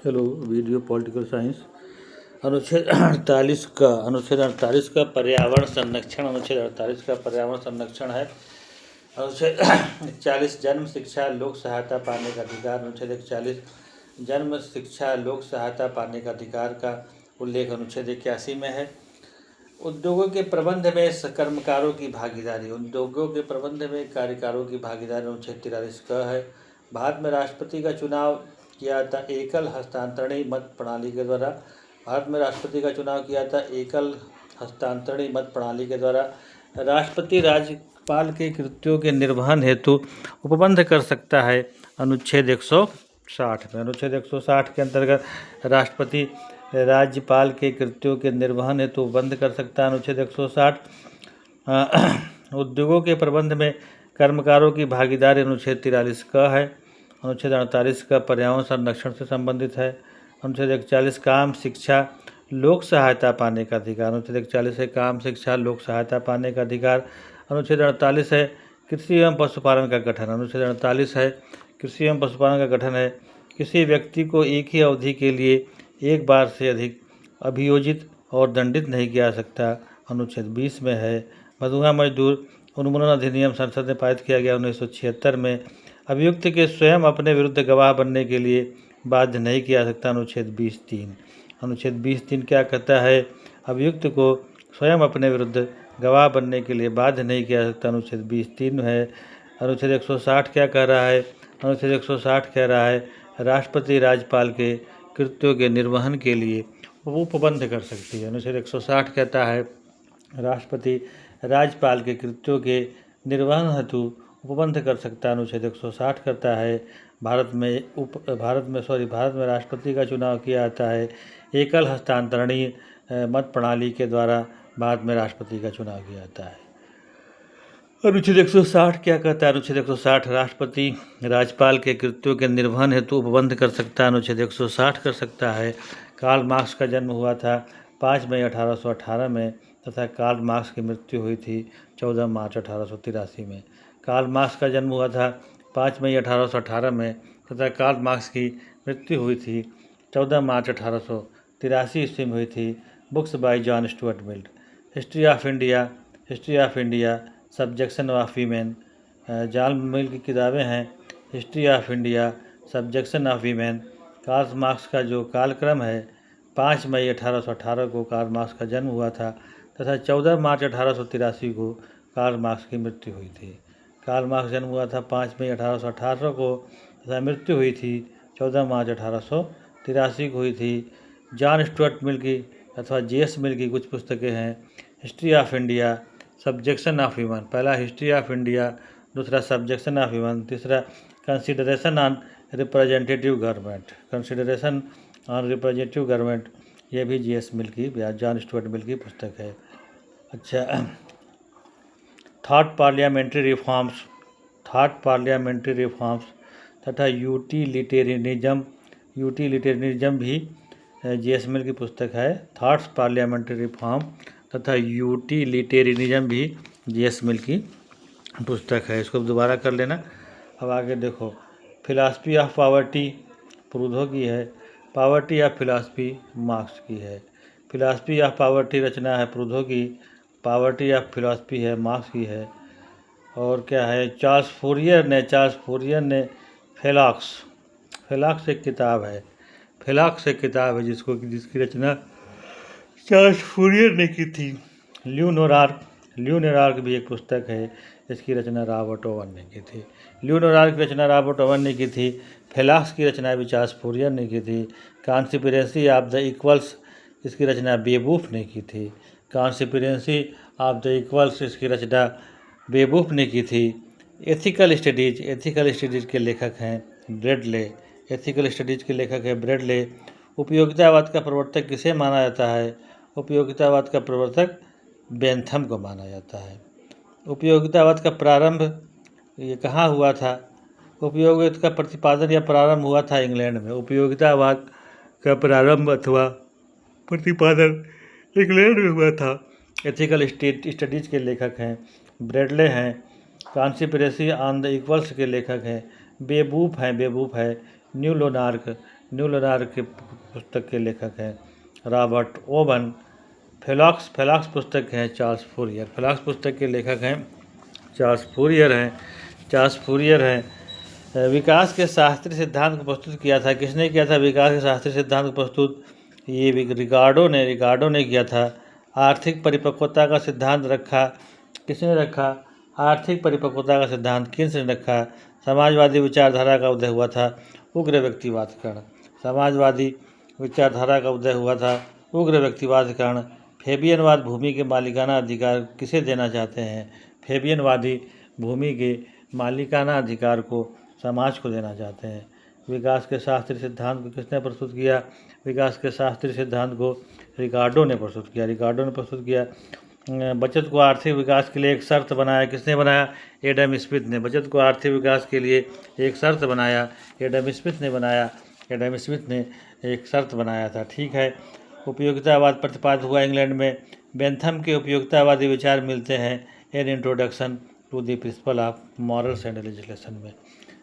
Hello video political science अनुच्छेद 48 का पर्यावरण संरक्षण है। अनुच्छेद 41 जन्म शिक्षा लोक सहायता पाने का अधिकार। अनुच्छेद 41 जन्म शिक्षा लोक सहायता पाने का अधिकार का उल्लेख अनुच्छेद 81 में है। उद्योगों के प्रबंध में कर्मकारों की भागीदारी अनुच्छेद 43 का है। भारत में राष्ट्रपति का चुनाव किया था एकल हस्तांतरणीय मत प्रणाली के द्वारा। राष्ट्रपति राज्यपाल के कृत्यों के निर्वहन हेतु उपबंध कर सकता है। अनुच्छेद 160 में अनुच्छेद 160 के अंतर्गत राष्ट्रपति राज्यपाल के कृत्यों के निर्वहन हेतु उपबंध कर सकता है। अनुच्छेद 160 उद्योगों के प्रबंध में कर्मकारों की भागीदारी अनुच्छेद 43 का है। अनुच्छेद 48 का पर्यावरण संरक्षण से संबंधित है। अनुच्छेद 41 काम शिक्षा लोक सहायता पाने का अधिकार। अनुच्छेद 41 है काम शिक्षा लोक सहायता पाने का अधिकार। अनुच्छेद 48 है कृषि एवं पशुपालन का गठन। अनुच्छेद 48 है कृषि एवं पशुपालन का गठन है। किसी व्यक्ति को एक ही अवधि के लिए एक बार से अधिक अभियोजित और दंडित नहीं किया जा सकता। अनुच्छेद 20 में है मधुआ मजदूर उन्मूलन अधिनियम संसद में पारित किया गया 1976 में। अभियुक्त के स्वयं अपने विरुद्ध गवाह बनने के लिए बाध्य नहीं किया जा सकता। अनुच्छेद 20(3) अनुच्छेद 20(3) क्या कहता है? अभियुक्त को स्वयं अपने विरुद्ध गवाह बनने के लिए बाध्य नहीं किया जा सकता। अनुच्छेद 20(3) है। अनुच्छेद 160 क्या कह रहा है? अनुच्छेद 160 कह रहा है राष्ट्रपति राज्यपाल के कृत्यों के निर्वहन के लिए उपबंध कर सकती है। अनुच्छेद 160 कहता है राष्ट्रपति राज्यपाल के कृत्यों के निर्वहन हेतु उपबंध कर सकता है। अनुच्छेद 160 करता है भारत में राष्ट्रपति का चुनाव किया जाता है एकल हस्तांतरणीय मत प्रणाली के द्वारा। भारत में राष्ट्रपति का चुनाव किया जाता है। अनुच्छेद 160 क्या कहता है? अनुच्छेद 160 राष्ट्रपति राज्यपाल के कृत्यों के निर्वहन हेतु उपबंध कर सकता है। अनुच्छेद 160 कर सकता है कार्ल मार्क्स का जन्म हुआ था 5 मई 1818 में तथा कार्ल मार्क्स की मृत्यु हुई थी 14 मार्च 1883 में। कार्ल मार्क्स का जन्म हुआ था 5 मई 1818 में तथा कार्ल मार्क्स की मृत्यु हुई थी 14 मार्च 1883 ईस्वी में हुई थी। Books by John Stuart Mill. History of India subjection of women. John Mill की किताबें हैं history of India subjection of women. Karl Marx का जो कालक्रम है 5 मई 1818 को कार्ल मार्क्स का जन्म हुआ था तथा 14 मार्च 1883 को कार्ल मार्क्स की मृत्यु हुई थी। कार्ल मार्क्स जन्म हुआ था 5 मई 1818 को तथा मृत्यु हुई थी 14 मार्च 1883 को हुई थी। जॉन स्टुअर्ट मिल की अथवा J.S. मिल की कुछ पुस्तकें हैं history of India subjection of human. पहला हिस्ट्री ऑफ इंडिया, दूसरा सब्जेक्शन ऑफ ह्यूमन, तीसरा कंसिडरेशन ऑन रिप्रेजेंटेटिव गवर्नमेंट। ये भी J.S. मिल की या जॉन स्टुअर्ट मिल की पुस्तक है। अच्छा, थॉट पार्लियामेंट्री रिफॉर्म्स तथा यूटिलिटेरियनिज्म भी J.S. मिल की पुस्तक है। थॉट्स पार्लियामेंट्री रिफॉर्म तथा यूटिलिटेरियनिज्म भी J.S. मिल की पुस्तक है। इसको दोबारा कर लेना। अब आगे देखो फिलॉसफी ऑफ पॉवर्टी प्रूधो की है। पॉवर्टी ऑफ फिलॉसफी मार्क्स की है। फिलॉसफी ऑफ पॉवर्टी रचना है प्रूधो की। पॉवर्टी ऑफ फिलॉसफी है मार्क्स की है। और क्या है चार्ल्स फूरियर ने फेलॉक्स एक किताब है। जिसकी रचना चार्ल्स फूरियर ने की थी। ल्यूनोरार्क भी एक पुस्तक है। इसकी रचना रॉबर्ट ओवन ने की थी। ल्यूनोरार्क की रचना रॉबर्ट ओवन ने की थी। फेलॉक्स की रचना भी चार्ल्स फूरियर ने की थी। कॉन्स्पिरेसी ऑफ द इक्वल्स इसकी रचना बेवूफ ने की थी। कॉन्स्पिरेसी ऑफ द इक्वल्स इसकी रचना बेवूफ ने की थी। एथिकल स्टडीज़ के लेखक हैं ब्रेडले। उपयोगितावाद का प्रवर्तक किसे माना जाता है? उपयोगितावाद का प्रवर्तक बेंथम को माना जाता है। उपयोगितावाद का प्रारंभ ये कहाँ हुआ था? उपयोगिता का प्रतिपादन या प्रारंभ हुआ था इंग्लैंड में। उपयोगितावाद का प्रारंभ अथवा प्रतिपादन इंग्लैंड में हुआ था। एथिकल स्टडीज़ के लेखक हैं ब्रेडले हैं। कॉन्स्पिरेसी ऑन द इक्वल्स के लेखक हैं बेवूफ है। न्यू न्यू लनार के पुस्तक के लेखक हैं रॉबर्ट ओवन। फेलॉक्स पुस्तक के हैं चार्ल्स फूरियर। फेलॉक्स पुस्तक के लेखक हैं चार्ल्स फूरियर हैं। विकास के शास्त्रीय सिद्धांत को प्रस्तुत किया था। किसने किया था विकास के शास्त्रीय सिद्धांत को प्रस्तुत? ये रिकार्डो ने किया था। आर्थिक परिपक्वता का सिद्धांत रखा। किसने रखा? आर्थिक परिपक्वता का सिद्धांत किसने रखा? समाजवादी विचारधारा का उदय हुआ था उग्र व्यक्तिवाद के कारण। समाजवादी विचारधारा का उदय हुआ था उग्र व्यक्तिवाद के कारण। फेबियनवाद भूमि के मालिकाना अधिकार किसे देना चाहते हैं? फेबियनवादी भूमि के मालिकाना अधिकार को समाज को देना चाहते हैं। विकास के शास्त्रीय सिद्धांत को किसने प्रस्तुत किया? विकास के शास्त्रीय सिद्धांत को रिकार्डो ने प्रस्तुत किया। बचत को आर्थिक विकास के लिए एक शर्त बनाया। किसने बनाया? एडम स्मिथ ने। बचत को आर्थिक विकास के लिए एक शर्त बनाया। एडम स्मिथ ने एक शर्त बनाया था। ठीक है। उपयोगितावाद प्रतिपादित हुआ इंग्लैंड में। बेंथम के उपयोगितावादी विचार मिलते हैं an introduction to the principle of morals and legislation में।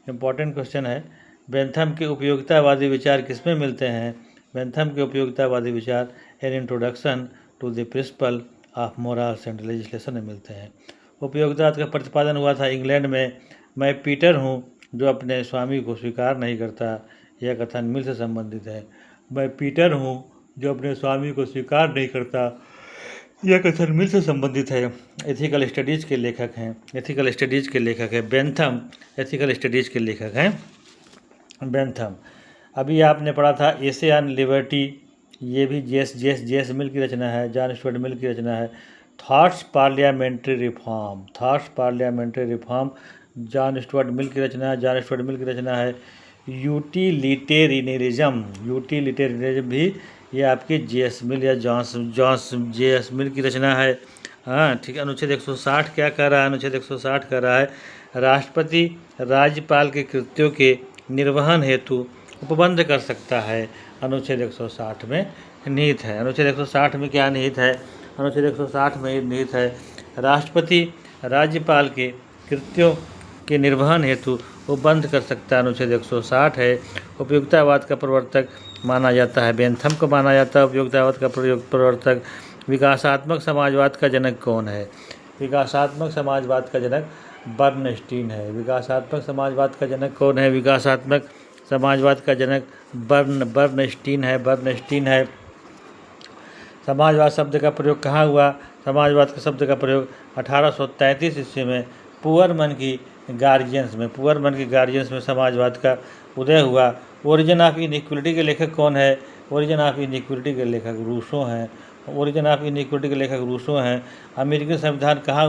इम्पॉर्टेंट क्वेश्चन है। बेंथम के उपयोगितावादी विचार किस में मिलते हैं? बेंथम के उपयोगितावादी विचार an introduction to the principle of morals and legislation में मिलते हैं। उपयोगितावाद का प्रतिपादन हुआ था इंग्लैंड में। मैं पीटर हूँ जो अपने स्वामी को स्वीकार नहीं करता, यह कथन मिल से संबंधित है। मैं पीटर हूँ जो अपने स्वामी को स्वीकार नहीं करता, यह कथन मिल से संबंधित है। एथिकल स्टडीज़ के लेखक हैं बेंथम। एथिकल स्टडीज़ के लेखक हैं बेंथम। अभी आपने पढ़ा था एसे ऑन लिबर्टी, ये भी जेस मिल की रचना है, जॉन स्टुअर्ट मिल की रचना है। Thoughts parliamentary reform John Stuart मिल की रचना है। यूटिलिटेरियनिज्म भी ये आपकी जेएस मिल या जेएस मिल की रचना है। हाँ ठीक है। अनुच्छेद 160 क्या कह रहा है? अनुच्छेद 160 कह रहा है राष्ट्रपति राज्यपाल के कृत्यों के निर्वहन हेतु उपबंध कर सकता है। अनुच्छेद 160 में निहित है। अनुच्छेद 160 में क्या निहित है? अनुच्छेद 160 में निहित है राष्ट्रपति राज्यपाल के कृत्यों के निर्वहन हेतु उपबंध कर सकता है। अनुच्छेद 160 है। उपयोगितावाद का प्रवर्तक माना जाता है बेंथम को माना जाता है उपयोगितावाद का प्रवर्तक। विकासात्मक समाजवाद का जनक कौन है? विकासात्मक समाजवाद का जनक बर्नस्टीन है। विकासात्मक समाजवाद का जनक कौन है? विकासात्मक समाजवाद का जनक बर्नस्टीन है। समाजवाद शब्द का प्रयोग कहाँ हुआ? समाजवाद के शब्द का प्रयोग 1833 ईस्वी में पुअर मन की गार्जियंस में समाजवाद का उदय हुआ। ओरिजिन ऑफ इनइक्वलिटी के लेखक कौन है? ओरिजिन ऑफ इनइक्वलिटी के लेखक रूसो हैं। अमेरिकी संविधान कहाँ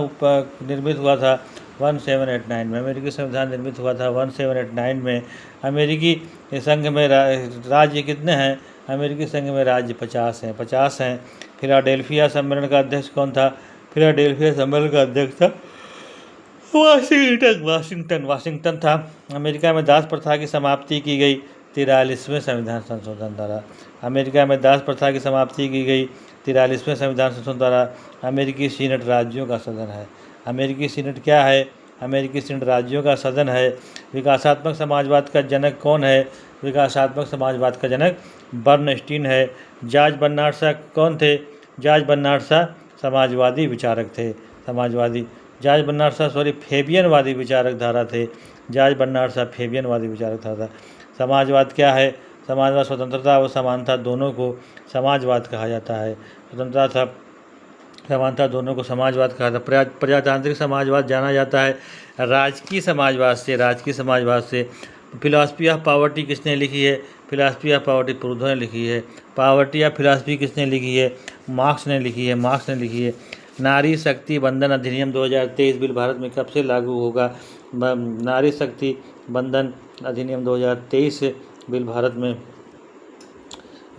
निर्मित हुआ था? 1789 में। अमेरिकी संविधान निर्मित हुआ था 1789 में। अमेरिकी संघ में राज्य कितने हैं? अमेरिकी संघ में राज्य 50 हैं। फिलाडेल्फिया सम्मेलन का अध्यक्ष कौन था? फिलाडेल्फिया सम्मेलन का अध्यक्ष था वाशिंगटन था। अमेरिका में दास प्रथा की समाप्ति की गई 43वें संविधान संशोधन द्वारा। अमेरिका में दास प्रथा की समाप्ति की गई 43वें संविधान संशोधन द्वारा। अमेरिकी सीनेट राज्यों का सदन है। अमेरिकी सीनेट क्या है? अमेरिकी सीनेट राज्यों का सदन है। विकासात्मक समाजवाद का जनक कौन है? विकासात्मक समाजवाद का जनक बर्नस्टीन है। जॉर्ज बर्नार्ड शॉ कौन थे? जॉर्ज बर्नार्ड शॉ समाजवादी विचारक थे। फेबियनवादी विचारक धारा थे। जॉर्ज बर्नार्ड शॉ फेबियनवादी विचारक धारा। समाजवाद क्या है? समाजवाद स्वतंत्रता व समानता दोनों को समाजवाद कहा जाता है। स्वतंत्रता था समानता दोनों को समाजवाद कहा जाता है। प्रजातांत्रिक समाजवाद जाना जाता है राजकीय समाजवाद से। फिलॉसफी ऑफ पॉवर्टी किसने लिखी है? फिलॉसफी ऑफ पॉवर्टी प्रूडो ने लिखी है। पॉवर्टी ऑफ फिलॉसफी किसने लिखी है? मार्क्स ने लिखी है। नारी शक्ति बंधन अधिनियम 2023 बिल भारत में कब से लागू होगा? नारी शक्ति बंधन अधिनियम 2023 बिल भारत में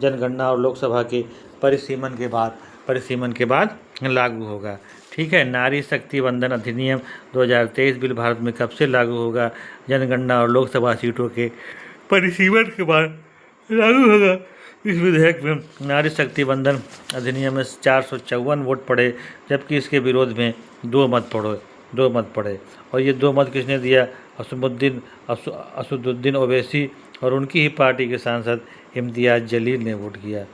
जनगणना और लोकसभा के परिसीमन के बाद लागू होगा। ठीक है। नारी शक्ति बंधन अधिनियम 2023 बिल भारत में कब से लागू होगा? जनगणना और लोकसभा सीटों के परिसीमन के बाद लागू होगा। इस विधेयक में नारी शक्ति बंधन अधिनियम में 454 वोट पड़े, जबकि इसके विरोध में 2 मत पड़े। और ये 2 मत किसने दिया? असदुद्दीन ओवैसी और उनकी ही पार्टी के सांसद इम्तियाज़ जलील ने वोट किया।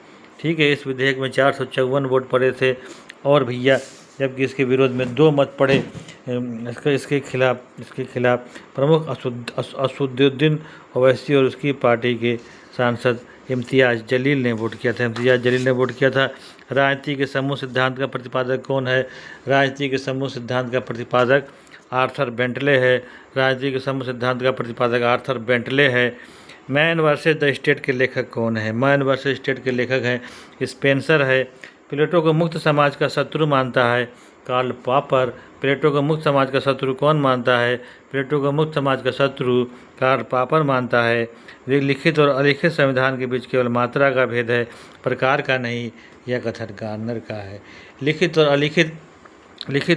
ठीक है, इस विधेयक में 454 वोट पड़े थे और भैया, जबकि इसके विरोध में 2 मत पड़े। इसके खिलाफ प्रमुख असुद्दीन ओवैसी और उसकी पार्टी के सांसद इम्तियाज़ जलील ने वोट किया था। इम्तियाज़ जलील ने वोट किया था। राजनीति के समूह सिद्धांत का प्रतिपादक कौन है? राजनीति के समूह सिद्धांत का प्रतिपादक आर्थर बेंटले है। राजनीति के समूह सिद्धांत का प्रतिपादक आर्थर बेंटले है। मैन वर्सेस द स्टेट के लेखक कौन है? मैन वर्सेस स्टेट के लेखक हैं स्पेंसर है। प्लेटो को मुक्त समाज का शत्रु मानता है कार्ल पॉपर। प्लेटो को मुक्त समाज का शत्रु कौन मानता है? प्लेटो को मुक्त समाज का शत्रु कार्ल पॉपर मानता है। वे लिखित और अलिखित संविधान के बीच केवल मात्रा का भेद है, प्रकार का नहीं। यह कथन गार्नर का है। लिखित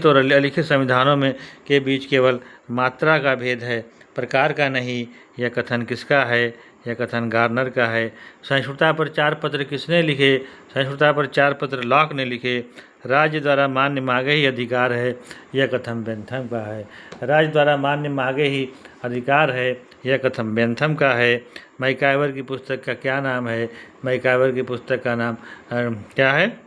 और अलिखित संविधानों में के बीच केवल मात्रा का भेद है, प्रकार का नहीं। यह कथन किसका है? यह कथन गार्नर का है। सहिष्णुता पर 4 पत्र किसने लिखे? सहिष्णुता पर 4 पत्र लॉक ने लिखे। राज्य द्वारा मान्य मांगे ही अधिकार है। यह कथन बेंथम का है। राज्य द्वारा मान्य मांगे ही अधिकार है। यह कथन बेंथम का है। मैकाइवर की पुस्तक का क्या नाम है? मैकाइवर की पुस्तक का नाम क्या है?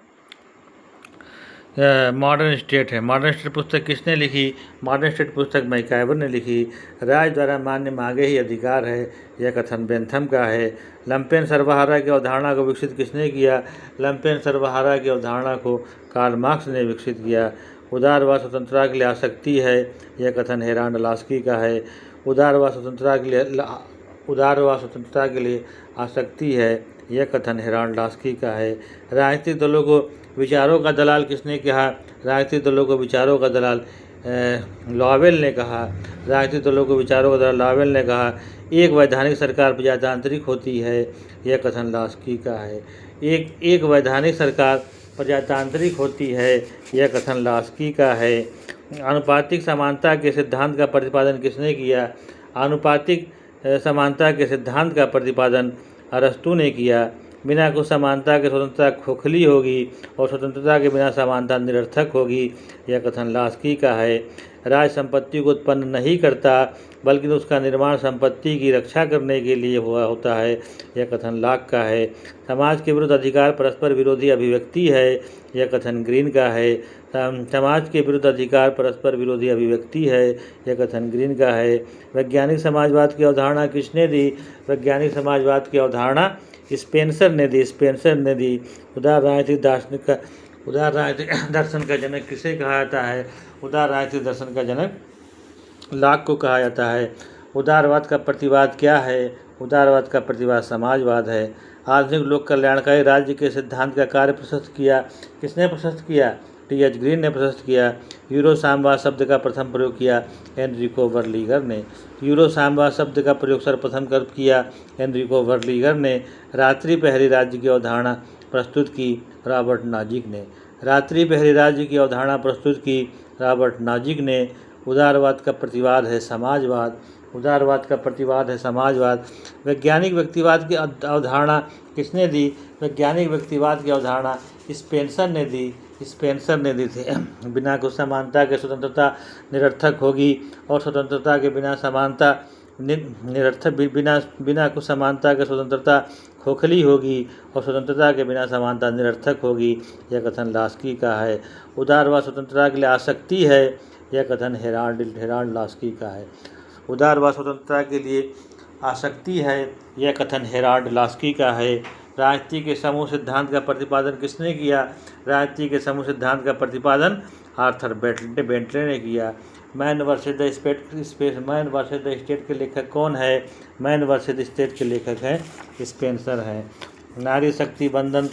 मॉडर्न स्टेट है। मॉडर्न स्टेट पुस्तक किसने लिखी? मॉडर्न स्टेट पुस्तक मैकाइवर ने लिखी। राज्य द्वारा मान्य मांगे ही अधिकार है। यह कथन बेंथम का है। लंपेन सर्वहारा की अवधारणा को विकसित किसने किया? लंपेन सर्वहारा की अवधारणा को कार्ल मार्क्स ने विकसित किया। उदारवाद स्वतंत्रता के लिए आसक्ति है। यह कथन हेराल्ड लास्की का है। उदारवाद स्वतंत्रता के लिए आसक्ति है। यह कथन हेराल्ड लास्की का है। राजनीतिक दलों को विचारों का दलाल किसने कहा? राजनीतिक दलों को विचारों का दलाल लॉवेल ने कहा। राजनीतिक दलों को विचारों का दलाल लॉवेल ने कहा। एक वैधानिक सरकार प्रजातांत्रिक होती है। यह कथन लास्की का है। एक वैधानिक सरकार प्रजातांत्रिक होती है। यह कथन लास्की का है। आनुपातिक समानता के सिद्धांत का प्रतिपादन किसने किया? आनुपातिक समानता के सिद्धांत का प्रतिपादन अरस्तु ने किया। बिना कुछ समानता के स्वतंत्रता खोखली होगी और स्वतंत्रता के बिना समानता निरर्थक होगी। यह कथन लास्की का है। राज संपत्ति को उत्पन्न नहीं करता, बल्कि उसका निर्माण संपत्ति की रक्षा करने के लिए हुआ होता है। यह कथन लॉक का है। समाज के विरुद्ध अधिकार परस्पर विरोधी अभिव्यक्ति है। यह कथन ग्रीन का है। समाज के विरुद्ध अधिकार परस्पर विरोधी अभिव्यक्ति है। यह कथन ग्रीन का है। वैज्ञानिक समाजवाद की अवधारणा किसने दी? वैज्ञानिक समाजवाद की अवधारणा स्पेंसर ने दी। उदार राजनीतिक दर्शन का जनक किसे कहा जाता है? उदार राजनीतिक दर्शन का जनक लॉक को कहा जाता है। उदारवाद का प्रतिवाद क्या है? उदारवाद का प्रतिवाद समाजवाद है। आधुनिक लोक कल्याणकारी राज्य के सिद्धांत का कार्य प्रशस्त किया। किसने प्रशस्त किया? टी.एच. ग्रीन ने प्रशस्त किया। यूरो साम्यवाद शब्द का प्रथम प्रयोग किया एनरिको वर्लीगर ने। यूरो साम्यवाद शब्द का प्रयोग सर्वप्रथम कब किया? एनरिको वर्लीगर ने। रात्रि प्रहरी राज्य की अवधारणा प्रस्तुत की रॉबर्ट नाजिक ने। रात्रि प्रहरी राज्य की अवधारणा प्रस्तुत की रॉबर्ट नाजिक ने। उदारवाद का प्रतिवाद है समाजवाद। उदारवाद का प्रतिवाद है समाजवाद। वैज्ञानिक व्यक्तिवाद की अवधारणा किसने दी? वैज्ञानिक व्यक्तिवाद की अवधारणा स्पेंसर ने दी थी। बिना कुछ समानता के स्वतंत्रता निरर्थक होगी और स्वतंत्रता के बिना समानता बिना कुछ समानता के स्वतंत्रता खोखली होगी और स्वतंत्रता के बिना समानता निरर्थक होगी। यह कथन लास्की का है। उदारवाद स्वतंत्रता के लिए आसक्ति है। यह कथन हेराल्ड लास्की का है। उदारवाद स्वतंत्रता के लिए आसक्ति है। यह कथन हेराल्ड लास्की का है। राजनीति के समूह सिद्धांत का प्रतिपादन किसने किया? राजनीति के समूह सिद्धांत का प्रतिपादन आर्थर बेंटले ने किया। मैन वर्सेस द स्टेट के लेखक कौन है? मैन वर्सेस द स्टेट के लेखक हैं स्पेंसर हैं। नारी शक्ति बंधन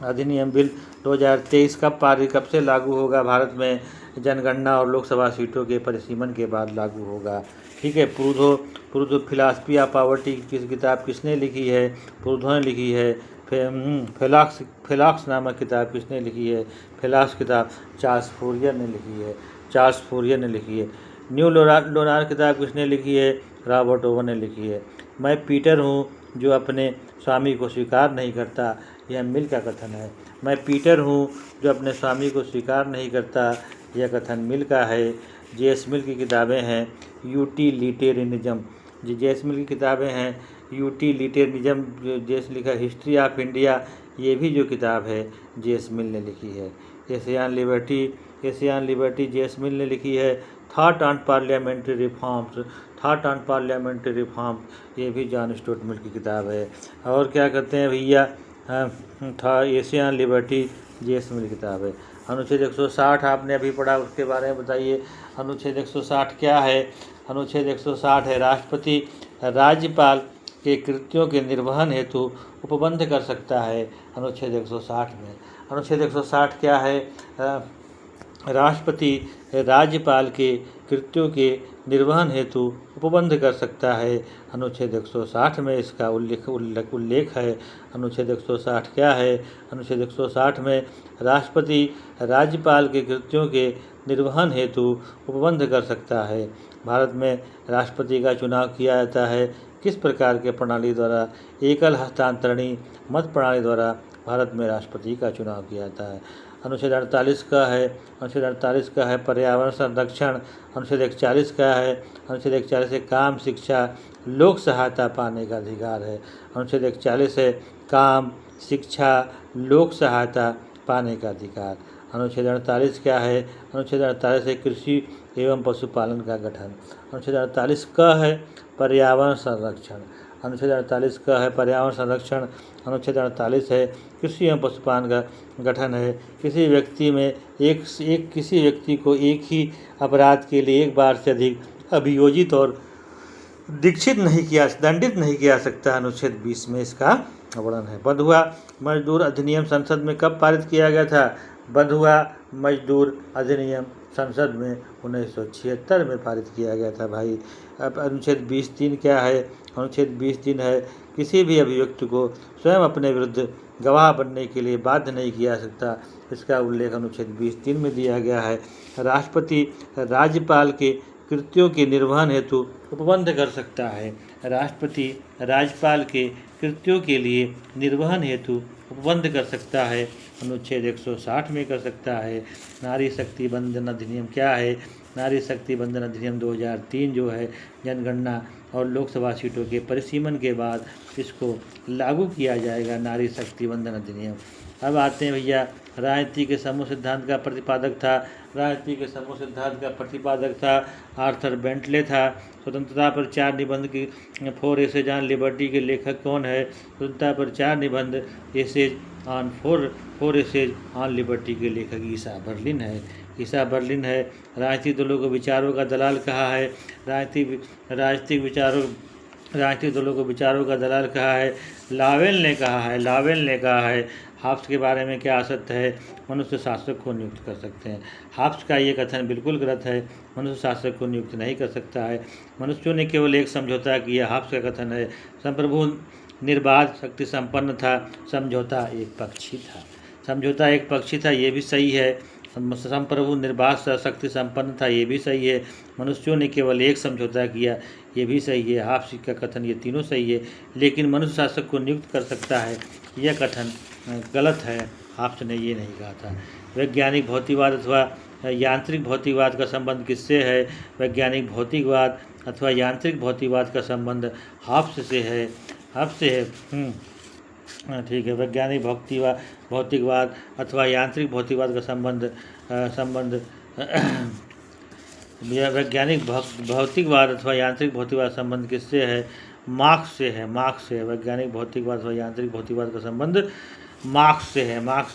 अधिनियम बिल 2023 कब से लागू होगा? भारत में जनगणना और लोकसभा सीटों के परिसीमन के बाद लागू होगा। ठीक है। प्रूधो फिलासफी ऑफ पॉवर्टी की किताब किसने लिखी है? प्रूधो ने लिखी है। फेलॉक्स नामक किताब किसने लिखी है? फेलॉक्स किताब चार्ल्स फूरियर ने लिखी है। न्यू लोनार किताब किसने लिखी है? रॉबर्ट ओवन ने लिखी है। मैं पीटर हूँ जो अपने स्वामी को स्वीकार नहीं करता। यह मिल का कथन है। मैं पीटर हूँ जो अपने स्वामी को स्वीकार नहीं करता। यह कथन मिल का है। जे.एस. मिल की किताबें हैं यूटिलिटेरियनिज्म, जे.एस. मिल की किताबें हैं यूटिलिटेरियनिज्म, जे.एस. लिखा हिस्ट्री ऑफ इंडिया, ये भी जो किताब है जे.एस. मिल ने लिखी है। Asian liberty JS. मिल ने लिखी है। थॉट ऑन पार्लियामेंट्री रिफॉर्म्स, ये भी जॉन स्टुअर्ट मिल की किताब है। और क्या कहते हैं भैया, था एशियन लिबर्टी जे.एस. मिल की किताब है। अनुच्छेद 160 आपने अभी पढ़ा, उसके बारे में बताइए। अनुच्छेद 160 क्या है? अनुच्छेद 160 है राष्ट्रपति राज्यपाल के कृत्यों के निर्वहन हेतु उपबंध कर सकता है। अनुच्छेद 160 में अनुच्छेद 160 क्या है? राष्ट्रपति राज्यपाल के कृत्यों के निर्वहन हेतु उपबंध कर सकता है। अनुच्छेद 160 में इसका उल्लेख है। अनुच्छेद 160 क्या है? अनुच्छेद 160 में राष्ट्रपति राज्यपाल के कृत्यों के निर्वहन हेतु उपबंध कर सकता है। भारत में राष्ट्रपति का चुनाव किया जाता है किस प्रकार के प्रणाली द्वारा? एकल हस्तांतरणी मत प्रणाली द्वारा भारत में राष्ट्रपति का चुनाव किया जाता है। अनुच्छेद 48 का है पर्यावरण संरक्षण। अनुच्छेद 41 का है काम, शिक्षा, लोक सहायता पाने का अधिकार है। अनुच्छेद 41 है काम, शिक्षा, लोक सहायता पाने का अधिकार। अनुच्छेद 48 क्या है? अनुच्छेद 48 है कृषि एवं पशुपालन का गठन। अनुच्छेद 48 का है पर्यावरण संरक्षण। अनुच्छेद 48 का है पर्यावरण संरक्षण। अनुच्छेद 48 है कृषि एवं पशुपालन का गठन है। किसी व्यक्ति को एक ही अपराध के लिए एक बार से अधिक अभियोजित और दंडित नहीं किया सकता। अनुच्छेद 20 में इसका वर्णन है। बंधुआ मजदूर अधिनियम संसद में कब पारित किया गया था? बंधुआ मजदूर अधिनियम संसद में 1976 में पारित किया गया था भाई। अब अनुच्छेद 20(3) क्या है? अनुच्छेद 20(3) है किसी भी अभियुक्त को स्वयं अपने विरुद्ध गवाह बनने के लिए बाध्य नहीं किया सकता। इसका उल्लेख अनुच्छेद 20(3) में दिया गया है। राष्ट्रपति राज्यपाल के कृत्यों के निर्वहन हेतु उपबंध कर सकता है। राष्ट्रपति राज्यपाल के कृत्यों के लिए निर्वहन हेतु उपबंध कर सकता है। अनुच्छेद 160 में कर सकता है। नारी शक्ति बंधन अधिनियम क्या है? नारी शक्ति बंधन अधिनियम 2003 जो है जनगणना और लोकसभा सीटों के परिसीमन के बाद इसको लागू किया जाएगा, नारी शक्ति बंधन अधिनियम। अब आते हैं भैया, राजनीति के समूह सिद्धांत का प्रतिपादक था आर्थर बेंटले था। स्वतंत्रता पर 4 निबंध की 4 एसेज ऑन लिबर्टी के लेखक कौन है? स्वतंत्रता पर 4 निबंध essays on 4 essays on liberty के लेखक ईसा बर्लिन है। राजनीतिक दलों को विचारों का दलाल कहा है। राजनीतिक दलों को विचारों का दलाल कहा है। लावेल ने कहा है। हाब्स के बारे में क्या असत्य है? मनुष्य शासक को नियुक्त कर सकते हैं। हाब्स का ये कथन बिल्कुल गलत है। मनुष्य शासक को नियुक्त नहीं कर सकता है। मनुष्यों ने केवल एक समझौता किया। हाब्स का कथन है संप्रभु निर्बाध शक्ति संपन्न था। समझौता एक पक्षी था, ये भी सही है। संप्रभु निर्बाध शक्ति संपन्न था, ये भी सही है। मनुष्यों ने केवल एक समझौता किया, ये भी सही है। हाब्स का कथन, ये तीनों सही है। लेकिन मनुष्य शासक को नियुक्त कर सकता है, यह कथन गलत है। हाब्स ने ये नहीं कहा था। वैज्ञानिक भौतिकवाद अथवा यांत्रिक भौतिकवाद का संबंध किससे है? वैज्ञानिक भौतिकवाद अथवा यांत्रिक भौतिकवाद का संबंध हाब्स से है। ठीक है। वैज्ञानिक भौतिकवाद अथवा यांत्रिक भौतिकवाद का संबंध वैज्ञानिक भौतिकवाद अथवा यांत्रिक भौतिकवाद का संबंध किससे है? मार्क्स से है। वैज्ञानिक भौतिकवाद अथवा यांत्रिक भौतिकवाद का संबंध मार्क्स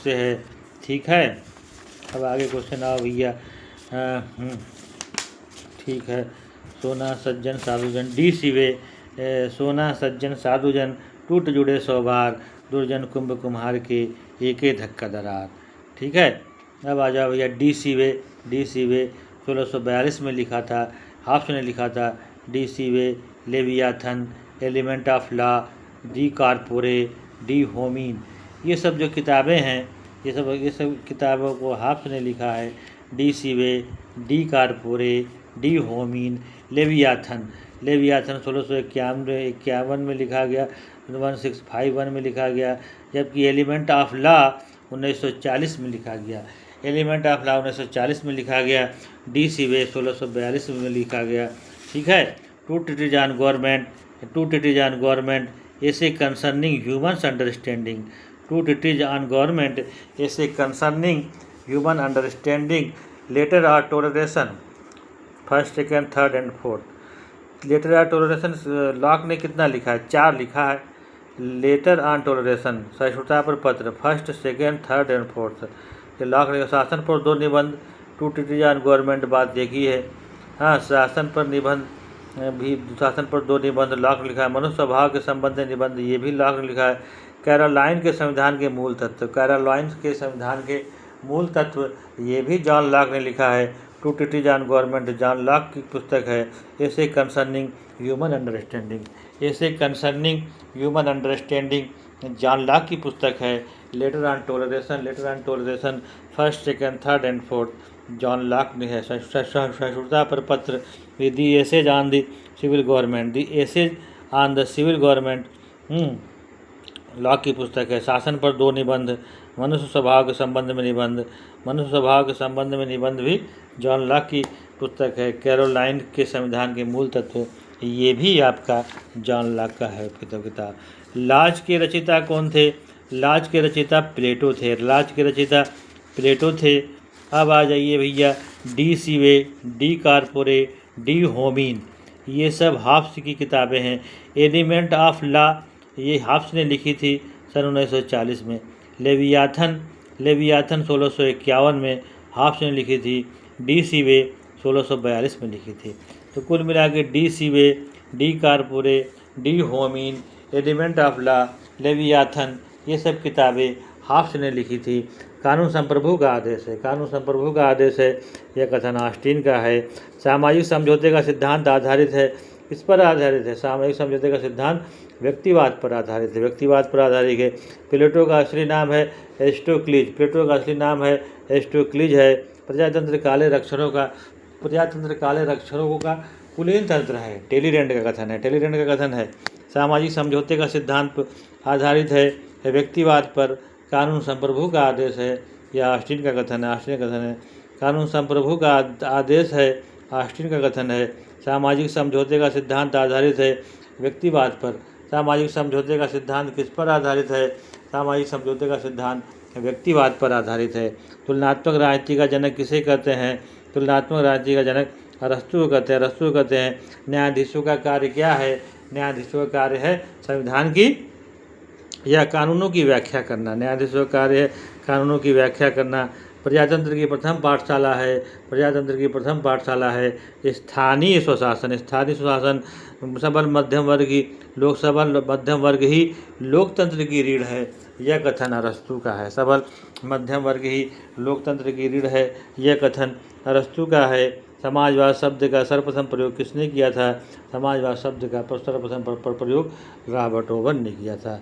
से है। ठीक है। अब आगे क्वेश्चन आओ भैया। ठीक है। सोना सज्जन साधुजन डी सिवे, सोना सज्जन साधुजन टूट जुड़े 100 बार, दुर्जन कुंभ कुम्हार के एके धक्का दरार। ठीक है। अब आ जाओ भैया डी सिवे 1642 में लिखा था। हाब्स ने लिखा था। De Cive, Leviathan, element of law, De Corpore, De Homine, ये सब जो किताबें हैं, ये सब किताबों को हाब्स ने लिखा है। De Cive, De Corpore, De Homine, Leviathan 1651 में लिखा गया, 1651 में लिखा गया, जबकि एलिमेंट ऑफ लॉ 1940 में लिखा गया। एलिमेंट ऑफ लॉ 1940 में लिखा गया। डी सीवे 1642 में लिखा गया। ठीक है। Two treatises on government essay concerning humans understanding. Two treatises on government essay concerning human understanding. Letter or toleration first, second, third and fourth. Letter or toleration Locke ने कितना लिखा है? 4 लिखा है। लेटर ऑन टोलरेशन सहिष्णुता पर पत्र first, second, third and fourth. Lock ने शासन पर 2 निबंध। टू ट्रीटीज ऑन गवर्नमेंट बात देखी है। हाँ, शासन पर निबंध भी, शासन पर 2 निबंध लॉक लिखा है। मनुष्य स्वभाव के संबंध में निबंध, ये भी लॉक लिखा है। कैरोलाइन के संविधान के मूल तत्व, कैरोलाइन के संविधान के मूल तत्व, ये भी जॉन लॉक ने लिखा है। Two treatises on government John Locke की पुस्तक है। Essay concerning human understanding, essay concerning human understanding John Locke की पुस्तक है। Letter on toleration first, second, third and fourth John Locke ने है। सहिष्णुता पर पत्र the essays on the civil government, the essays on the civil government Locke की पुस्तक है। शासन पर 2 निबंध। मनुष्य स्वभाव के संबंध में निबंध, मनुष्य स्वभाव के संबंध में निबंध भी जॉन लॉक की पुस्तक है। कैरोलाइन के संविधान के मूल तत्व, ये भी आपका जॉन लॉक का है किताब। लाज के रचयिता कौन थे? लाज के रचयिता प्लेटो थे। लाज के रचयिता प्लेटो थे। अब आ जाइए भैया, D Cive, De Corpore, De Homine, ये सब हाफ्स की किताबें हैं। एलिमेंट ऑफ लॉ ये हाफ्स ने लिखी थी सन 1940 में। लेवियाथन 1651 में हाफ्स ने लिखी थी। डी सीवे 1642 में लिखी थी। तो कुल मिला के De Cive, De Corpore, De Homine, element of law, Leviathan, ये सब किताबें हाफ्स ने लिखी थी। कानून संप्रभु का आदेश है, कानून संप्रभु का आदेश है, यह कथन ऑस्टिन का है। सामाजिक समझौते का सिद्धांत आधारित है, इस पर आधारित है। सामाजिक समझौते का सिद्धांत व्यक्तिवाद पर आधारित है, व्यक्तिवाद पर आधारित है। प्लेटो का असली नाम है एरिस्टोक्लीज, प्लेटो का असली नाम है एरिस्टोक्लीज है। प्रजातंत्र काले अक्षरों का कुलीन तंत्र है, टेलीरेंट का कथन है, टेलीरेंट का कथन है। सामाजिक समझौते का सिद्धांत पर आधारित है व्यक्तिवाद पर। कानून संप्रभु का आदेश है, यह ऑस्टिन का कथन है, ऑस्टिन का कथन है। कानून संप्रभु का आदेश है, ऑस्टिन का कथन है। सामाजिक समझौते का सिद्धांत आधारित है व्यक्तिवाद पर। सामाजिक समझौते का सिद्धांत किस पर आधारित है? सामाजिक समझौते का सिद्धांत व्यक्तिवाद पर आधारित है। तुलनात्मक राजनीति का जनक किसे कहते हैं? तुलनात्मक राजनीति का जनक अरस्तु को कहते हैं। अरस्तु कहते हैं न्यायाधीशों का कार्य क्या है? न्यायाधीशों का कार्य है संविधान की या कानूनों की व्याख्या करना। न्यायाधीशों का कार्य है कानूनों की व्याख्या करना। प्रजातंत्र की प्रथम पाठशाला है, प्रजातंत्र की प्रथम पाठशाला है स्थानीय स्वशासन। स्थानीय स्वशासन सबल मध्यम वर्ग ही लोक, सबल मध्यम वर्ग ही लोकतंत्र की रीढ़ है, यह कथन अरस्तु का है। सबल मध्यम वर्ग ही लोकतंत्र की रीढ़ है, यह कथन अरस्तु का है। समाजवाद शब्द का सर्वप्रथम प्रयोग किसने किया था? समाजवाद शब्द का सर्वप्रथम प्रयोग रॉबर्ट ओवन ने किया था।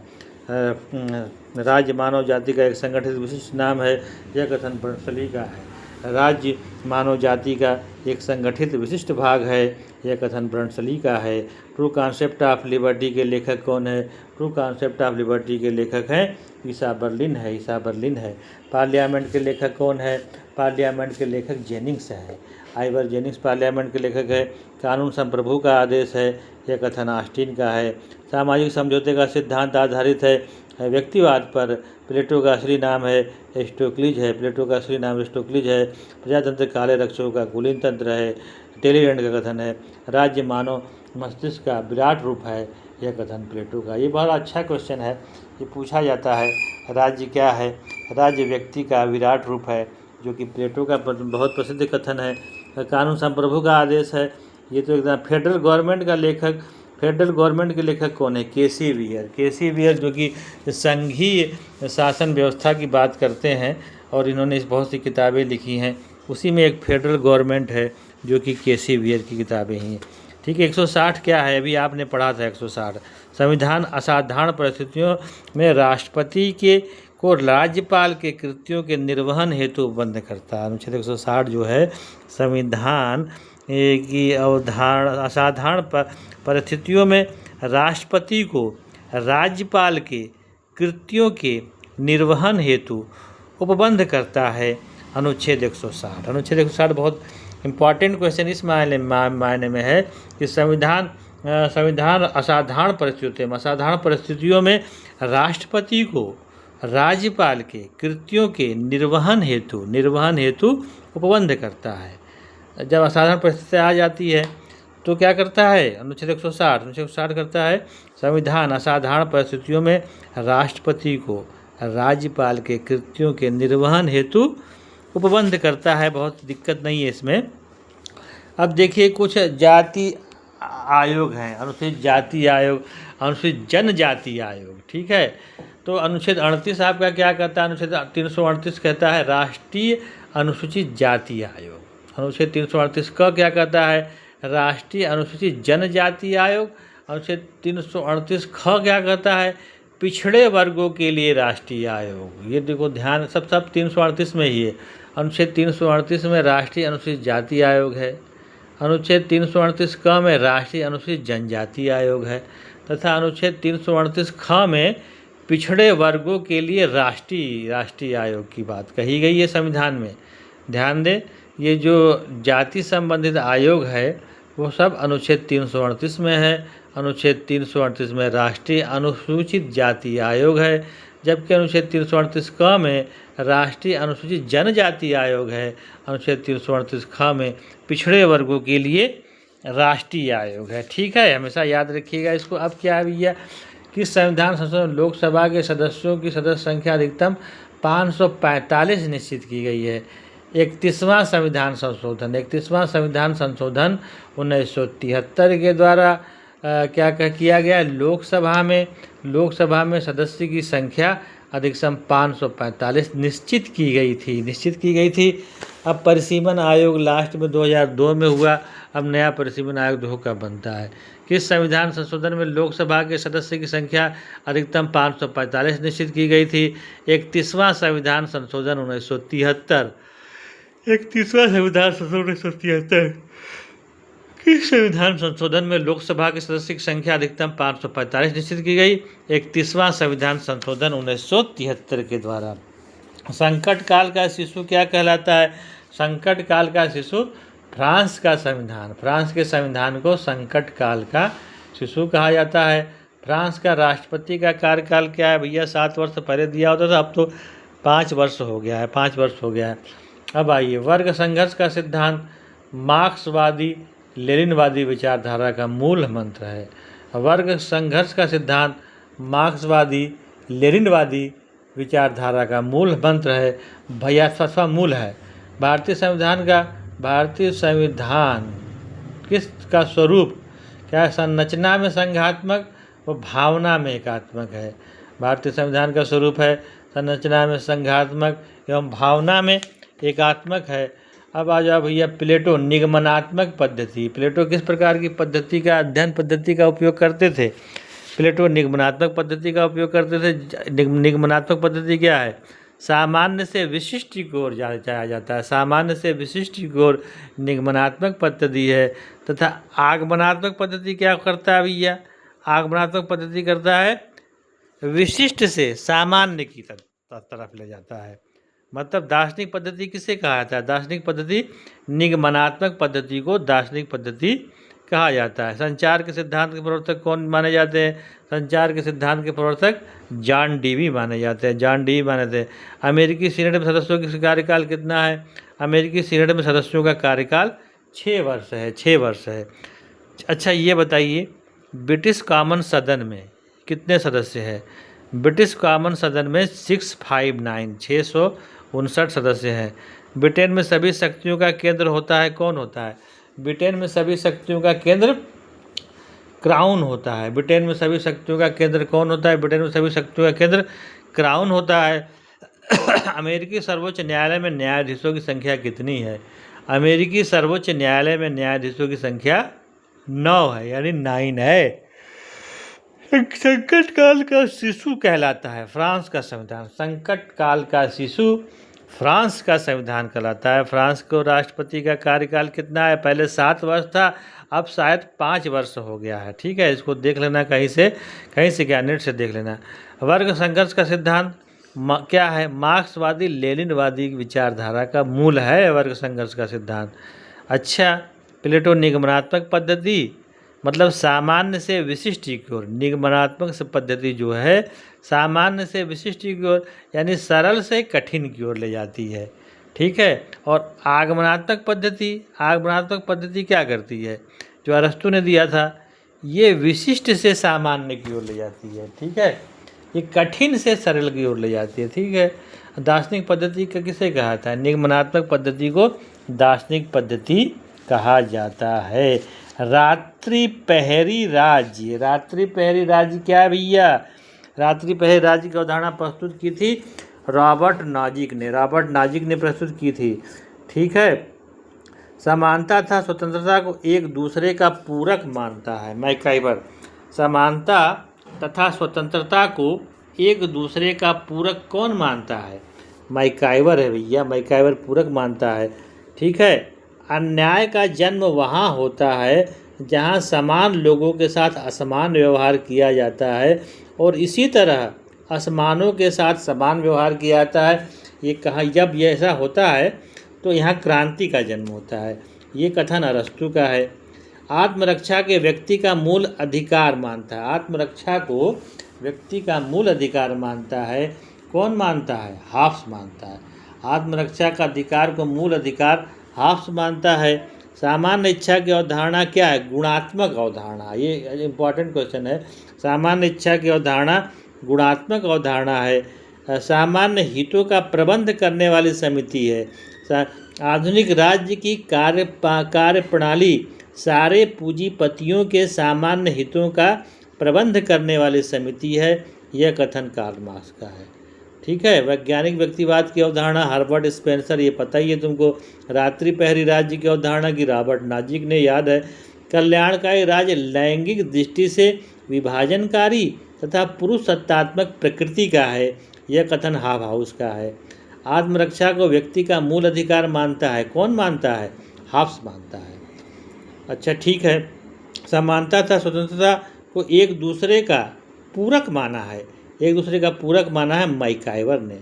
राज्य मानव जाति का एक संगठित विशिष्ट नाम है, यह कथन बर्नसली का है। राज्य मानव जाति का एक संगठित विशिष्ट भाग है, यह कथन बर्नसली का है। ट्रू कॉन्सेप्ट ऑफ लिबर्टी के लेखक कौन है? ट्रू कॉन्सेप्ट ऑफ लिबर्टी के लेखक हैं ईसा बर्लिन है, ईसा बर्लिन है। पार्लियामेंट के लेखक कौन है? पार्लियामेंट के लेखक जेनिंग्स है, आइवर जेनिंग्स पार्लियामेंट के लेखक है। कानून संप्रभु का आदेश है, यह कथन ऑस्टिन का है। सामाजिक समझौते का सिद्धांत आधारित है व्यक्तिवाद पर। प्लेटो का असली नाम है एरिस्टोक्लीज है, प्लेटो का असली नाम एरिस्टोक्लीज है। प्रजातंत्र काले अक्षरों का कुलीन तंत्र है, टेलीरेंट का कथन है। राज्य मानव मस्तिष्क का विराट रूप है, यह कथन प्लेटो का। ये बहुत अच्छा क्वेश्चन है, ये पूछा जाता है राज्य क्या है? राज्य व्यक्ति का विराट रूप है, जो कि प्लेटो का बहुत प्रसिद्ध कथन है। कानून संप्रभु का आदेश है, ये तो एकदम। फेडरल गवर्नमेंट का लेखक, फेडरल गवर्नमेंट के लेखक कौन है? केसी वियर, केसी वियर जो कि संघीय शासन व्यवस्था की बात करते हैं और इन्होंने बहुत सी किताबें लिखी हैं, उसी में एक फेडरल गवर्नमेंट है जो कि केसी वियर की किताबें हैं। ठीक है। 160 क्या है? अभी आपने पढ़ा था 160। संविधान असाधारण परिस्थितियों में राष्ट्रपति को राज्यपाल के कृत्यों के निर्वहन हेतु बंद करता है। अनुच्छेद 160 जो है संविधान की अवधारणा असाधारण परिस्थितियों में राष्ट्रपति को राज्यपाल के कृत्यों के निर्वहन हेतु उपबंध करता है। अनुच्छेद 160। अनुच्छेद 160 बहुत इम्पॉर्टेंट क्वेश्चन इस मायने में है कि संविधान असाधारण परिस्थितियों में राष्ट्रपति को राज्यपाल के कृत्यों के निर्वहन हेतु उपबंध करता है। जब असाधारण परिस्थिति आ जाती है तो क्या करता है अनुच्छेद 160 करता है, संविधान असाधारण परिस्थितियों में राष्ट्रपति को राज्यपाल के कृत्यों के निर्वहन हेतु उपबंध करता है। बहुत दिक्कत नहीं है इसमें। अब देखिए कुछ जाति आयोग हैं, अनुसूचित जाति आयोग, अनुसूचित जनजाति आयोग, ठीक है। तो अनुच्छेद 38 आपका क्या कहता है, अनुच्छेद 338 कहता है राष्ट्रीय अनुसूचित जाति आयोग। अनुच्छेद 338 का क्या कहता है, राष्ट्रीय अनुसूचित जनजाति आयोग। अनुच्छेद 338 ख क्या कहता है, पिछड़े वर्गों के लिए राष्ट्रीय आयोग। ये देखो ध्यान, सब 338 में ही है। अनुच्छेद 338 में राष्ट्रीय अनुसूचित जाति आयोग है, अनुच्छेद 338 क में राष्ट्रीय अनुसूचित जनजाति आयोग है, तथा अनुच्छेद 338 ख में पिछड़े वर्गों के लिए राष्ट्रीय आयोग की बात कही गई है संविधान में। ध्यान दें, ये जो जाति संबंधित आयोग है वो सब अनुच्छेद 338 में है। अनुच्छेद 338 में राष्ट्रीय अनुसूचित जाति आयोग है, जबकि अनुच्छेद 338 क में राष्ट्रीय अनुसूचित जनजाति आयोग है। अनुच्छेद 338 ख में पिछड़े वर्गों के लिए राष्ट्रीय आयोग है। ठीक है, हमेशा याद रखिएगा इसको। अब क्या है भैया कि संविधान संशोधन लोकसभा के सदस्यों की सदस्य संख्या अधिकतम 545 निश्चित की गई है। 31वां संविधान संशोधन 1973 के द्वारा क्या किया गया, लोकसभा में सदस्य की संख्या अधिकतम 545 निश्चित की गई थी। अब परिसीमन आयोग लास्ट में 2002 में हुआ। अब नया परिसीमन आयोग 2 का बनता है। किस संविधान संशोधन में लोकसभा के सदस्य की संख्या अधिकतम 545 निश्चित की गई थी? 31वां संविधान संशोधन 1973। 31वां संविधान संशोधन 1973। किस संविधान संशोधन में लोकसभा के सदस्य की संख्या अधिकतम 545 निश्चित की गई? 31वां संविधान संशोधन 1973 के द्वारा। संकट काल का शिशु क्या कहलाता है? संकट काल का शिशु फ्रांस का संविधान। फ्रांस के संविधान को संकट काल का शिशु कहा जाता है। फ्रांस का राष्ट्रपति का कार्यकाल क्या है भैया? 7 वर्ष पहले दिया होता था, अब तो 5 वर्ष हो गया है। अब आइए, वर्ग संघर्ष का सिद्धांत मार्क्सवादी लेनिनवादी विचारधारा का मूल मंत्र है। वर्ग संघर्ष का सिद्धांत मार्क्सवादी लेनिनवादी विचारधारा का मूल मंत्र है भैया, मूल है। भारतीय संविधान किसका स्वरूप क्या है? संरचना में संघात्मक व भावना में एकात्मक है। भारतीय संविधान का स्वरूप है संरचना में संघात्मक एवं भावना में एकात्मक है। अब आ जाओ भैया, प्लेटो निगमनात्मक पद्धति। प्लेटो किस प्रकार की पद्धति का अध्ययन पद्धति का उपयोग करते थे? प्लेटो निगमनात्मक पद्धति का उपयोग करते थे। निगमनात्मक पद्धति क्या है? सामान्य से विशिष्ट की ओर जाया जाता है। सामान्य से विशिष्ट की ओर निगमनात्मक पद्धति है। तथा आगमनात्मक पद्धति क्या करता है भैया? आगमनात्मक पद्धति करता है विशिष्ट से सामान्य की तरफ ले जाता है। मतलब दार्शनिक पद्धति किसे कहा जाता है? दार्शनिक पद्धति निगमनात्मक पद्धति को दार्शनिक पद्धति कहा जाता है। संचार के सिद्धांत के प्रवर्तक कौन माने जाते हैं? संचार के सिद्धांत के प्रवर्तक जॉन डीवी माने जाते हैं। अमेरिकी सीनेट में सदस्यों का कार्यकाल कितना है? अमेरिकी सीनेट में सदस्यों का कार्यकाल 6 वर्ष है। अच्छा, ये बताइए ब्रिटिश कॉमन सदन में कितने सदस्य हैं? ब्रिटिश कॉमन सदन में 659 सदस्य हैं। ब्रिटेन में सभी शक्तियों का केंद्र होता है, कौन होता है? ब्रिटेन में सभी शक्तियों का केंद्र क्राउन होता है। ब्रिटेन में सभी शक्तियों का केंद्र कौन होता है? ब्रिटेन में सभी शक्तियों का केंद्र क्राउन होता है। अमेरिकी सर्वोच्च न्यायालय में न्यायाधीशों की संख्या कितनी है? अमेरिकी सर्वोच्च न्यायालय में न्यायाधीशों की संख्या 9 है, यानी 9 है। संकट काल का शिशु कहलाता है फ्रांस का संविधान। संकट काल का शिशु फ्रांस का संविधान कहलाता है। फ्रांस को राष्ट्रपति का कार्यकाल कितना है? पहले 7 वर्ष था, अब शायद 5 वर्ष हो गया है। ठीक है, इसको देख लेना कहीं से क्या, नेट से देख लेना। वर्ग संघर्ष का सिद्धांत क्या है, मार्क्सवादी लेनिनवादी विचारधारा का मूल है वर्ग संघर्ष का सिद्धांत। अच्छा, प्लेटो निगमनात्मक पद्धति मतलब सामान्य से विशिष्ट की ओर, निगमनात्मक पद्धति जो है सामान्य से विशिष्ट की ओर यानी सरल से कठिन की ओर ले जाती है, ठीक है। और आगमनात्मक पद्धति क्या करती है, जो अरस्तु ने दिया था, ये विशिष्ट से सामान्य की ओर ले जाती है, ठीक है। ये कठिन से सरल की ओर ले जाती है, ठीक है। दार्शनिक पद्धति का किसे कहा था, निगमनात्मक पद्धति को दार्शनिक पद्धति कहा जाता है। रात्रि पहरी राज्य, रात्रि पहरी राज्य क्या है भैया, रात्रि पहरी राज्य की अवधारणा प्रस्तुत की थी रॉबर्ट नाजिक ने प्रस्तुत की थी, ठीक है। समानता तथा स्वतंत्रता को एक दूसरे का पूरक मानता है मैकाइवर, समानता तथा स्वतंत्रता को एक दूसरे का पूरक कौन मानता है, मैकाइवर है भैया, मैकाइवर पूरक मानता है, ठीक है। अन्याय का जन्म वहाँ होता है जहाँ समान लोगों के साथ असमान व्यवहार किया जाता है और इसी तरह असमानों के साथ समान व्यवहार किया जाता है। ये कहा, जब ये ऐसा होता है तो यहाँ क्रांति का जन्म होता है। ये कथन अरस्तु का है। आत्मरक्षा के व्यक्ति का मूल अधिकार मानता है, आत्मरक्षा को व्यक्ति का मूल अधिकार मानता है, कौन मानता है, हाफ्स मानता है। आत्मरक्षा का अधिकार को मूल अधिकार हाफ्स मानता है। सामान्य इच्छा की अवधारणा क्या है, गुणात्मक अवधारणा, ये इम्पॉर्टेंट क्वेश्चन है। सामान्य इच्छा की अवधारणा गुणात्मक अवधारणा है। सामान्य हितों का प्रबंध करने वाली समिति है। आधुनिक राज्य की कार्य प्रणाली सारे पूंजीपतियों के सामान्य हितों का प्रबंध करने वाली समिति है। यह कथन कार्ल मार्क्स का है, ठीक है। वैज्ञानिक व्यक्तिवाद की अवधारणा हार्वर्ड स्पेंसर, ये पता ही है तुमको। रात्रि पहरी राज्य की अवधारणा की रॉबर्ट नाजिक ने, याद है। कल्याणकारी राज्य लैंगिक दृष्टि से विभाजनकारी तथा पुरुष सत्तात्मक प्रकृति का है, यह कथन हाफहाउस का है। आत्मरक्षा को व्यक्ति का मूल अधिकार मानता है, कौन मानता है, हाफ्स मानता है। अच्छा, ठीक है। समानता तथा स्वतंत्रता को एक दूसरे का पूरक माना है, एक दूसरे का पूरक माना है मैकाइवर ने।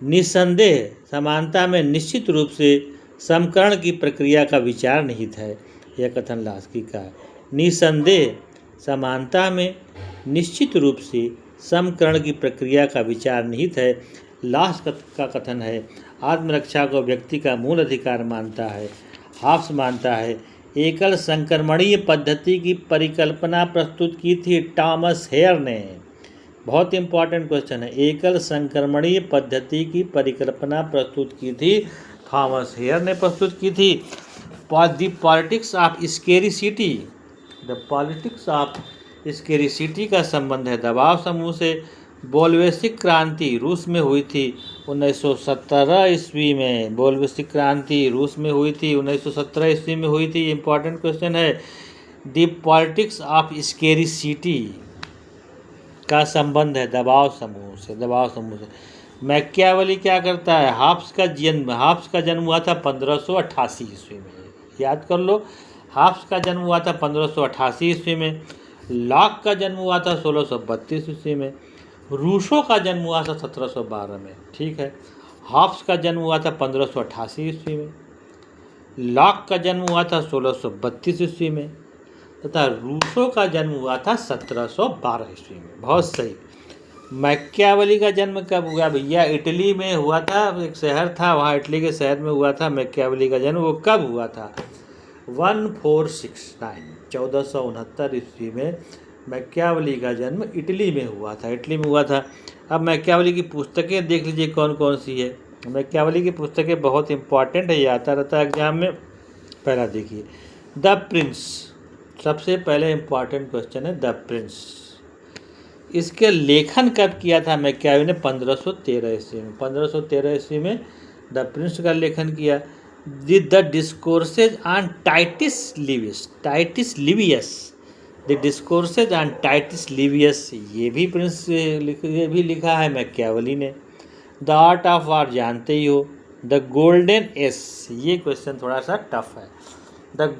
निस्संदेह समानता में निश्चित रूप से समकरण की प्रक्रिया का विचार निहित है, यह कथन लास्की का है। निस्संदेह समानता में निश्चित रूप से समकरण की प्रक्रिया का विचार निहित है, लास्ट का कथन है। आत्मरक्षा को व्यक्ति का मूल अधिकार मानता है, हाफ्स मानता है। एकल संक्रमणीय पद्धति की परिकल्पना प्रस्तुत की थी टॉमस हेयर ने, बहुत इंपॉर्टेंट क्वेश्चन है। एकल संक्रमणीय पद्धति की परिकल्पना प्रस्तुत की थी थॉमस हेयर ने प्रस्तुत की थी। The politics of scarcity, the politics of scarcity का संबंध है दबाव समूह से। बोल्शेविक क्रांति रूस में हुई थी 1917 ईस्वी में, बोल्शेविक क्रांति रूस में हुई थी 1917 ईस्वी में हुई थी। इंपॉर्टेंट क्वेश्चन है। द पॉलिटिक्स ऑफ स्केरिसिटी का संबंध है दबाव समूह से, दबाव समूह से। मैकियावेली क्या करता है, हाफ्स का जन्म हुआ था 1588 ईस्वी में, याद कर लो। हाफ्स का जन्म हुआ था 1588 ईस्वी में। लॉक का जन्म हुआ था 1632 ईस्वी में। रूसो का जन्म हुआ था 1712 में, ठीक है। हाफ्स का जन्म हुआ था 1588 ईस्वी में। लॉक का जन्म हुआ था 1632 ईस्वी में तथा रूसो का जन्म हुआ था 1712 ईस्वी में। बहुत सही। मैकियावेली का जन्म कब हुआ भैया, इटली में हुआ था, एक शहर था वहाँ, इटली के शहर में हुआ था मैकियावेली का जन्म। वो कब हुआ था, 1469 ईस्वी में मैकियावेली का जन्म इटली में हुआ था, इटली में हुआ था। अब मैकियावेली की पुस्तकें देख लीजिए कौन कौन सी है। मैकियावेली की पुस्तकें बहुत इंपॉर्टेंट है, ये आता रहता है एग्जाम में। पहला देखिए द प्रिंस, सबसे पहले इंपॉर्टेंट क्वेश्चन है द प्रिंस। इसके लेखन कब किया था मैकियावेली ने, 1513 ईस्वी में, 1513 ईस्वी में द प्रिंस का लेखन किया। The discourses on Titus Livius, the discourses on Titus Livius, ये भी लिखा है मैकियावेली ने। द आर्ट ऑफ वार जानते ही हो। द गोल्डन एस, ये क्वेश्चन थोड़ा सा टफ है। द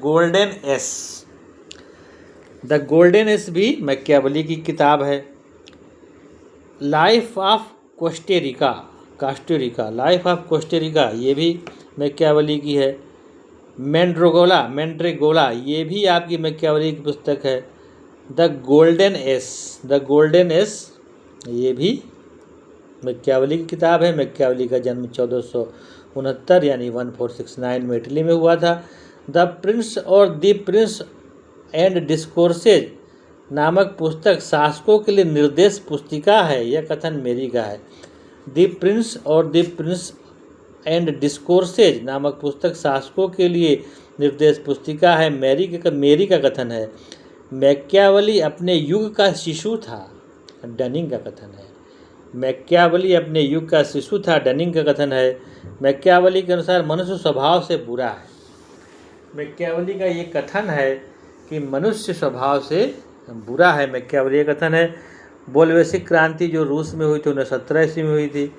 गोल्डन एस भी मैकियावेली की किताब है। Life of Costa Rica, life of Costa Rica ये भी मैकियावेली की है। मैंड्रेगोला ये भी आपकी मैकियावेली की पुस्तक है। द गोल्डन एस ये भी मैकियावेली की किताब है। मैकियावेली का जन्म 1469 यानी 1469 में इटली में हुआ था। द प्रिंस एंड डिस्कोर्सेज नामक पुस्तक शासकों के लिए निर्देश पुस्तिका है, यह कथन मेरी का है। द प्रिंस एंड डिस्कोर्सेज नामक पुस्तक शासकों के लिए निर्देश पुस्तिका है, मेरी का कथन है। मैकियावेली अपने युग का शिशु था, डनिंग का कथन है। मैकियावेली अपने युग का शिशु था, डनिंग का कथन है। मैकियावेली के अनुसार मनुष्य स्वभाव से बुरा है। मैकियावेली का ये कथन है कि मनुष्य स्वभाव से बुरा है, मैकियावेली का कथन है। बोल्शेविक क्रांति जो रूस में हुई थी 1917 ईस्वी में हुई थी।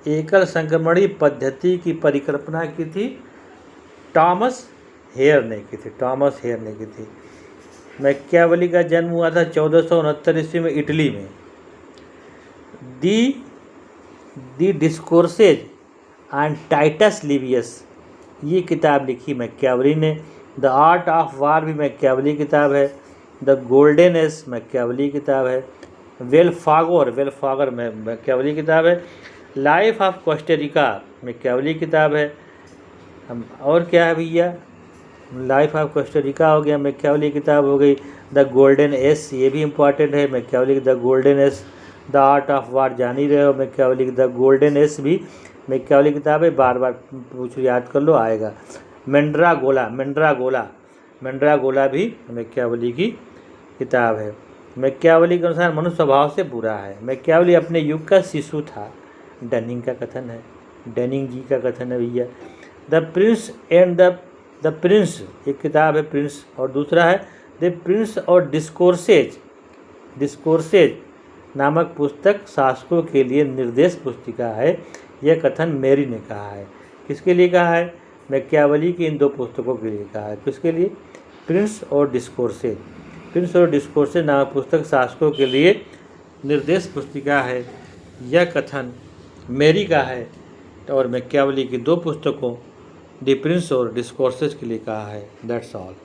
एकल संक्रमणी पद्धति की परिकल्पना की थी टॉमस हेयर ने की थी। मैकियावेली का जन्म हुआ था 1469 ईस्वी में इटली में। दी डिस्कोर्सेज एंड टाइटस लिवियस ये किताब लिखी मैकियावेली ने। द आर्ट ऑफ वार भी मैकियावेली किताब है। द गोल्डन एज मैकियावेली किताब है। वेलफागर मैकियावेली किताब है। लाइफ ऑफ कोस्टेरिका मैकियावेली किताब है। हम और क्या है भैया, लाइफ ऑफ कोस्टेरिका हो गया, मैकियावेली किताब हो गई। द गोल्डन एज ये भी इम्पॉर्टेंट है, Machiavelli the golden age. The art of war जान ही रहे हो, मैकियावेली द गोल्डन एज भी मैकियावेली किताब है, बार बार पूछ याद कर लो आएगा। मैंड्रागोला भी मैकियावेली की किताब है। मैकियावेली के अनुसार मनुष्य स्वभाव से बुरा है। मैकियावेली अपने युग का शिशु था, डनिंग का कथन है, डनिंग जी का कथन है भैया। द प्रिंस एक किताब है प्रिंस, और दूसरा है द प्रिंस और डिस्कोर्सेज नामक पुस्तक शासकों के लिए निर्देश पुस्तिका है, यह कथन मेरी ने कहा है। किसके लिए कहा है? मैकियावेली की इन दो पुस्तकों के लिए कहा है। किसके लिए? प्रिंस और डिस्कोर्सेज नामक पुस्तक शासकों के लिए निर्देश पुस्तिका है, यह कथन मेरी का है। और मैकियावेली की दो पुस्तकों द प्रिंस और डिस्कोर्सेज के लिए कहा है। That's all.